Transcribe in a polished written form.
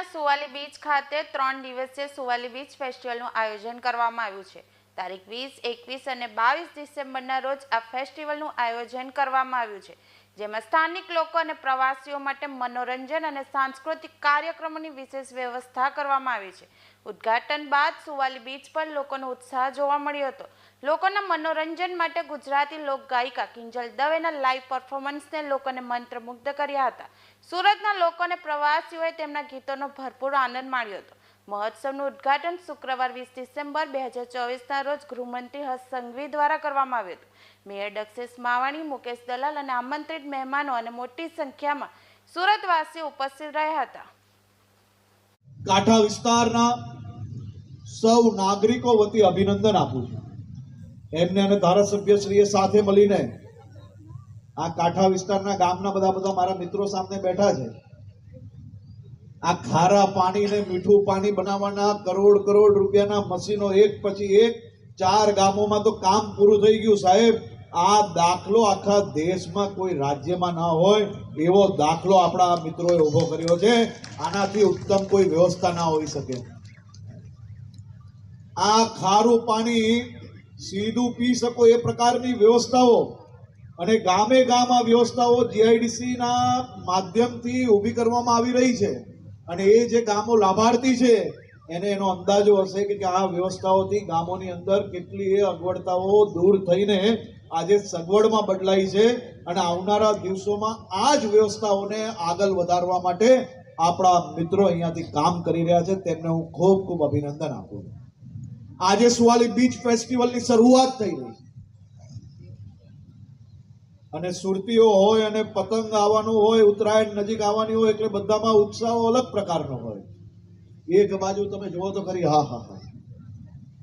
સુરતના સુવાલી બીચ ખાતે 3 દિવસીય સુવાલી બીચ ફેસ્ટિવલનું આયોજન કરવામાં આવ્યું છે। તારીખ 20, 21 અને 22 ડિસેમ્બરના રોજ આ ફેસ્ટિવલનું આયોજન કરવામાં આવ્યું છે, જેમાં સ્થાનિક લોકો અને પ્રવાસીઓ માટે મનોરંજન અને સાંસ્કૃતિક કાર્યક્રમોની વિશેષ વ્યવસ્થા કરવામાં આવી છે। ઉદ્ઘાટન બાદ સુવાલી બીચ પર લોકોનો ઉત્સાહ જોવા મળ્યો હતો। લોકોના મનોરંજન માટે ગુજરાતી લોકગાયિકા કિંજલ દવેના લાઈવ પરફોર્મન્સને લોકોને મંત્રમુગ્ધ કર્યા હતા। સુરતના લોકો અને પ્રવાસીઓએ તેમના ગીતોનો ભરપૂર આનંદ માણ્યો હતો। મહોત્સવનું ઉદ્ઘાટન શુક્રવાર 20 ડિસેમ્બર 2024ના રોજ ગૃહમંત્રી હર્ષ સંઘવી દ્વારા કરવામાં આવ્યું હતું। મેયર દક્ષેશ માવાણી, મુકેશ દલાલ અને આમંત્રિત મહેમાનો અને મોટી સંખ્યામાં સુરતવાસીઓ ઉપસ્થિત રહ્યા હતા। કાંઠા વિસ્તારના સૌ નાગરિકો વતી અભિનંદન આપું છું એમને અને ધારાસભ્યશ્રીએ સાથે મળીને આ કાંઠા વિસ્તારના ગામના બધા મારા મિત્રો સામે બેઠા છે। આ ખારા પાણી ને મીઠું પાણી બનાવવાના કરોડ રૂપિયાના મશીનો એક પછી એક 4 ગામોમાં તો કામ પૂરું થઈ ગયું સાહેબ। આ દાખલો આખા દેશમાં કોઈ રાજ્યમાં ના હોય એવો દાખલો આપણા મિત્રોએ ઉભો કર્યો છે। આનાથી ઉત્તમ કોઈ વ્યવસ્થા ના હોઈ શકે। આ ખારું પાણી સીધું પી શકો એ પ્રકારની વ્યવસ્થાઓ અને ગામે ગામ આ વ્યવસ્થાઓ જીઆઈડીસી ના માધ્યમથી ઊભી કરવામાં આવી રહી છે અને એ જે ગામો લાભાર્થી છે એને એનો અંદાજો હશે કે આ વ્યવસ્થાઓથી ગામોની અંદર કેટલી એ અગવડતાઓ દૂર થઈને આજે સગવડમાં બદલાઈ છે અને આવનારા દિવસોમાં આ જ વ્યવસ્થાઓને આગળ વધારવા માટે આપણા મિત્રો અહીંયાથી કામ કરી રહ્યા છે, તેમને હું ખૂબ અભિનંદન આપું છું। આજે સુવાલી બીચ ફેસ્ટિવલની શરૂઆત થઈ રહી છે અને સુરતીઓ હોય અને પતંગ આવવાનું હોય, ઉત્તરાયણ નજીક આવવાની હોય એટલે બધામાં ઉત્સાહ અલગ પ્રકારનો હોય। એક બાજુ તમે જુઓ તો ખરી, હા,